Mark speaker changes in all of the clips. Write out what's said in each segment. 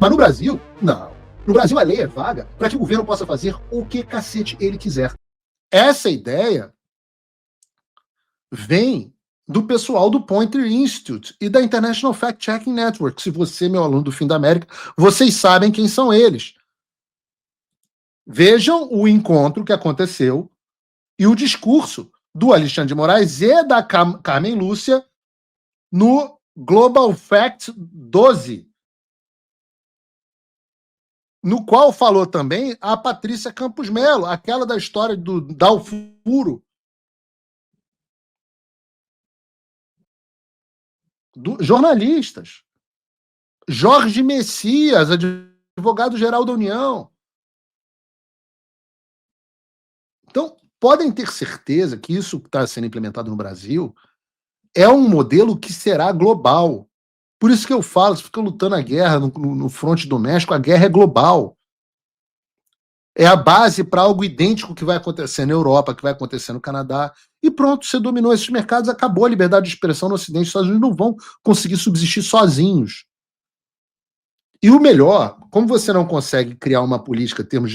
Speaker 1: Mas no Brasil, não. No Brasil, a lei é vaga para que o governo possa fazer o que cacete ele quiser. Essa ideia vem do pessoal do Poynter Institute e da International Fact-Checking Network. Se você, meu aluno do Fim da América, vocês sabem quem são eles. Vejam o encontro que aconteceu e o discurso do Alexandre de Moraes e da Carmen Lúcia no Global Fact 12, no qual falou também a Patrícia Campos Melo, aquela da história do Dalfuro, jornalistas. Jorge Messias, advogado-geral da União. Então, podem ter certeza que isso que está sendo implementado no Brasil é um modelo que será global. Por isso que eu falo, se fica lutando a guerra no fronte doméstico, a guerra é global. É a base para algo idêntico que vai acontecer na Europa, que vai acontecer no Canadá. E pronto, você dominou esses mercados, acabou a liberdade de expressão no Ocidente. Os Estados Unidos não vão conseguir subsistir sozinhos. E o melhor, como você não consegue criar uma política, termos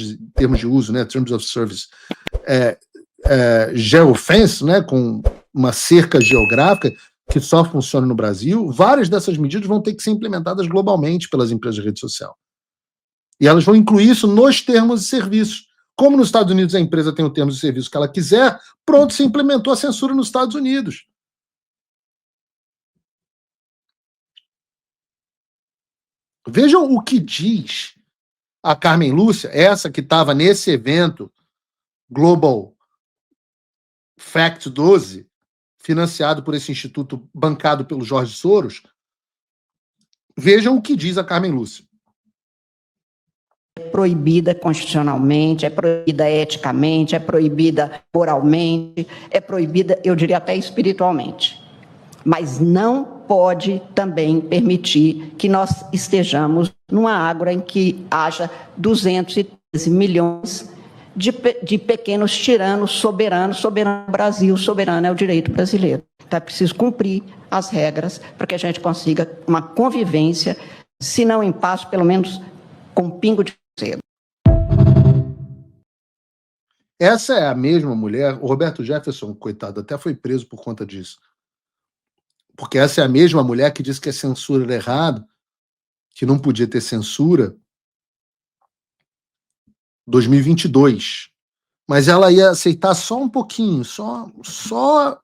Speaker 1: de uso, né, terms of service, geofence, né, com uma cerca geográfica que só funciona no Brasil, várias dessas medidas vão ter que ser implementadas globalmente pelas empresas de rede social. E elas vão incluir isso nos termos de serviços. Como nos Estados Unidos a empresa tem o termo de serviço que ela quiser, pronto, se implementou a censura nos Estados Unidos. Vejam o que diz a Carmen Lúcia, essa que estava nesse evento Global Fact 12, financiado por esse instituto bancado pelo Jorge Soros. Vejam o que diz a Carmen Lúcia.
Speaker 2: É proibida constitucionalmente, é proibida eticamente, é proibida moralmente, é proibida, eu diria até espiritualmente. Mas não pode também permitir que nós estejamos numa ágora em que haja 213 milhões de pequenos tiranos soberanos. Soberano é o Brasil, soberano é o direito brasileiro. Então é preciso cumprir as regras para que a gente consiga uma convivência, se não em paz, pelo menos com um pingo de cedo.
Speaker 1: Essa é a mesma mulher, o Roberto Jefferson, coitado, até foi preso por conta disso. Porque essa é a mesma mulher que disse que a censura era errado, que não podia ter censura 2022. Mas ela ia aceitar só um pouquinho, só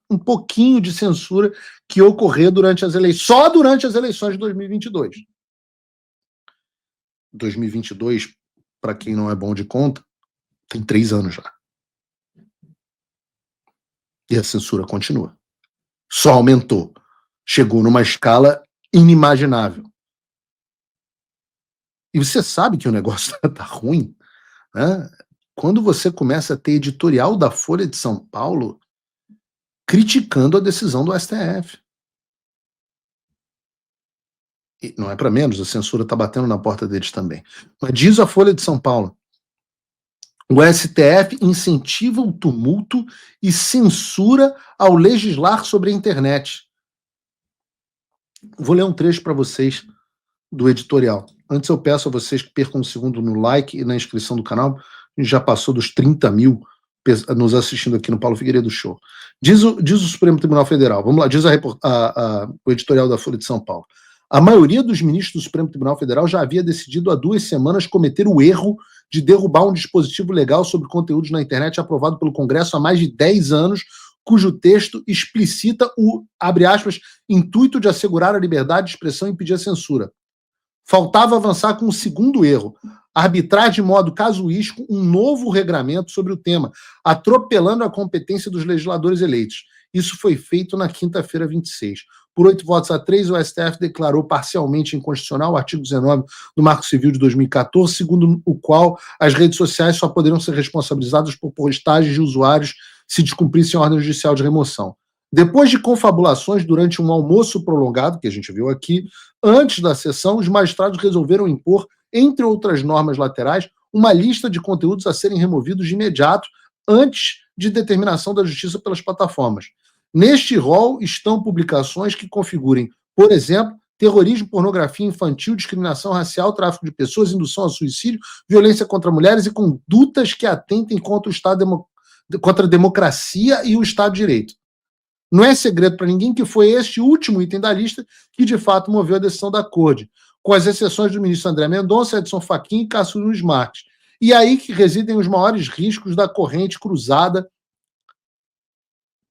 Speaker 1: um pouquinho de censura que ia ocorrer durante as eleições, só durante as eleições de 2022. 2022, para quem não é bom de conta, tem 3 anos já. E a censura continua. Só aumentou. Chegou numa escala inimaginável. E você sabe que o negócio tá ruim, né? Quando você começa a ter editorial da Folha de São Paulo criticando a decisão do STF. E não é para menos, a censura está batendo na porta deles também. Mas diz a Folha de São Paulo: o STF incentiva o tumulto e censura ao legislar sobre a internet. Vou ler um trecho para vocês do editorial. Antes eu peço a vocês que percam um segundo no like e na inscrição do canal. A gente já passou dos 30 mil nos assistindo aqui no Paulo Figueiredo Show. Diz o Supremo Tribunal Federal, vamos lá, diz o editorial da Folha de São Paulo. A maioria dos ministros do Supremo Tribunal Federal já havia decidido há 2 semanas cometer o erro de derrubar um dispositivo legal sobre conteúdos na internet aprovado pelo Congresso há mais de 10 anos, cujo texto explicita o, abre aspas, intuito de assegurar a liberdade de expressão e impedir a censura. Faltava avançar com o segundo erro, arbitrar de modo casuístico um novo regramento sobre o tema, atropelando a competência dos legisladores eleitos. Isso foi feito na quinta-feira 26. Por 8 votos a 3, o STF declarou parcialmente inconstitucional o artigo 19 do Marco Civil de 2014, segundo o qual as redes sociais só poderiam ser responsabilizadas por postagens de usuários se descumprissem ordem judicial de remoção. Depois de confabulações durante um almoço prolongado, que a gente viu aqui, antes da sessão, os magistrados resolveram impor, entre outras normas laterais, uma lista de conteúdos a serem removidos de imediato, antes de determinação da Justiça pelas plataformas. Neste rol estão publicações que configurem, por exemplo, terrorismo, pornografia infantil, discriminação racial, tráfico de pessoas, indução ao suicídio, violência contra mulheres e condutas que atentem contra o Estado contra a democracia e o Estado de Direito. Não é segredo para ninguém que foi este último item da lista que, de fato, moveu a decisão da Corte, com as exceções do ministro André Mendonça, Edson Fachin e Cássio Nunes Marques. E aí que residem os maiores riscos da corrente cruzada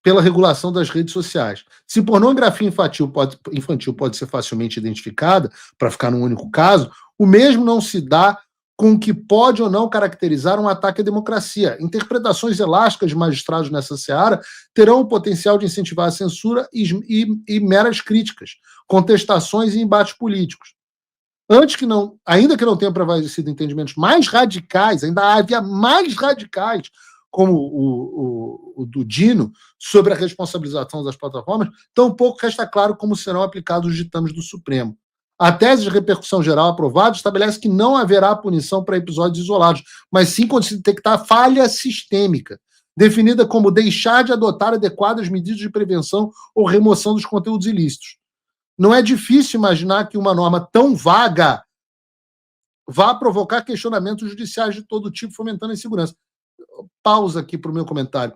Speaker 1: pela regulação das redes sociais. Se pornografia infantil pode ser facilmente identificada, para ficar num único caso, o mesmo não se dá com o que pode ou não caracterizar um ataque à democracia. Interpretações elásticas de magistrados nessa seara terão o potencial de incentivar a censura e meras críticas, contestações e embates políticos. Ainda que não tenham prevalecido entendimentos mais radicais, ainda havia mais radicais, como o do Dino, sobre a responsabilização das plataformas, tampouco resta claro como serão aplicados os ditames do Supremo. A tese de repercussão geral aprovada estabelece que não haverá punição para episódios isolados, mas sim quando se detectar falha sistêmica, definida como deixar de adotar adequadas medidas de prevenção ou remoção dos conteúdos ilícitos. Não é difícil imaginar que uma norma tão vaga vá provocar questionamentos judiciais de todo tipo, fomentando a insegurança. Pausa aqui para o meu comentário.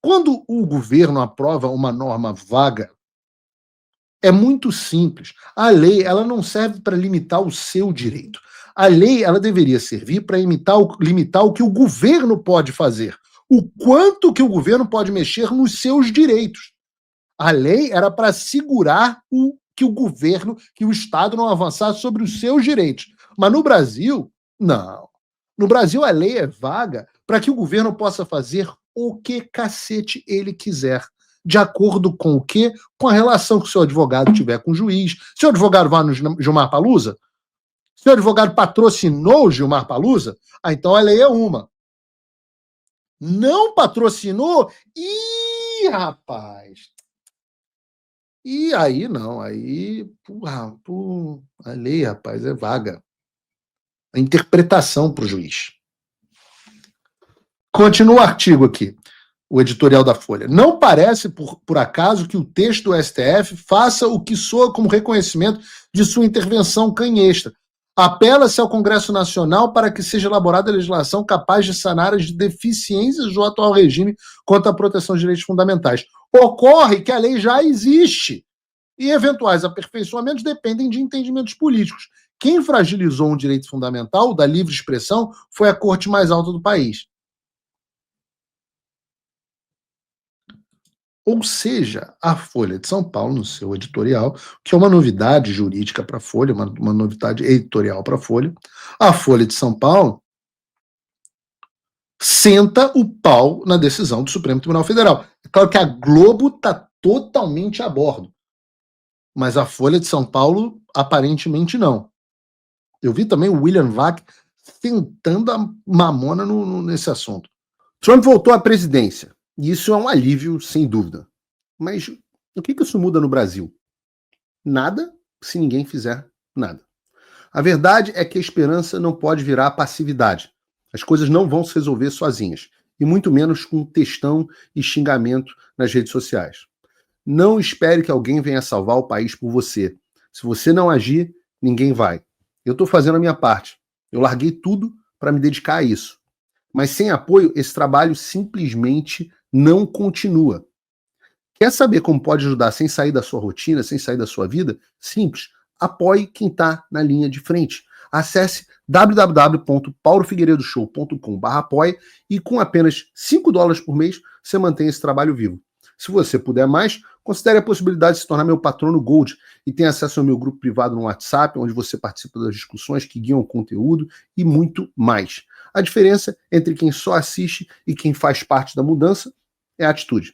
Speaker 1: Quando o governo aprova uma norma vaga, é muito simples. A lei, ela não serve para limitar o seu direito. A lei, ela deveria servir para limitar o que o governo pode fazer. O quanto que o governo pode mexer nos seus direitos. A lei era para segurar que o Estado não avançasse sobre os seus direitos. Mas no Brasil, não. No Brasil, a lei é vaga para que o governo possa fazer o que cacete ele quiser. De acordo com o quê? Com a relação que o seu advogado tiver com o juiz. Se o advogado vai no Gilmar Palusa, se o advogado patrocinou o Gilmar Palusa, então a lei é uma. Não patrocinou? Ih, rapaz! E aí não, aí a lei, rapaz, é vaga. A interpretação para o juiz. Continua o artigo aqui, o editorial da Folha. Não parece, por acaso, que o texto do STF faça o que soa como reconhecimento de sua intervenção canhestra. Apela-se ao Congresso Nacional para que seja elaborada legislação capaz de sanar as deficiências do atual regime quanto à proteção de direitos fundamentais. Ocorre que a lei já existe e eventuais aperfeiçoamentos dependem de entendimentos políticos. Quem fragilizou um direito fundamental, o da livre expressão, foi a corte mais alta do país. Ou seja, a Folha de São Paulo, no seu editorial, que é uma novidade jurídica para a Folha, uma novidade editorial para a Folha, a Folha de São Paulo senta o pau na decisão do Supremo Tribunal Federal. É claro que a Globo está totalmente a bordo, mas a Folha de São Paulo, aparentemente, não. Eu vi também o William Vac tentando a mamona nesse assunto. Trump voltou à presidência. E isso é um alívio, sem dúvida. Mas o que isso muda no Brasil? Nada, se ninguém fizer nada. A verdade é que a esperança não pode virar passividade. As coisas não vão se resolver sozinhas. E muito menos com textão e xingamento nas redes sociais. Não espere que alguém venha salvar o país por você. Se você não agir, ninguém vai. Eu estou fazendo a minha parte. Eu larguei tudo para me dedicar a isso. Mas sem apoio, esse trabalho simplesmente não continua. Quer saber como pode ajudar sem sair da sua rotina, sem sair da sua vida? Simples. Apoie quem está na linha de frente. Acesse www.paulofigueiredoshow.com/apoie e com apenas $5 por mês você mantém esse trabalho vivo. Se você puder mais, considere a possibilidade de se tornar meu patrono Gold e tenha acesso ao meu grupo privado no WhatsApp, onde você participa das discussões que guiam o conteúdo e muito mais. A diferença entre quem só assiste e quem faz parte da mudança é a atitude.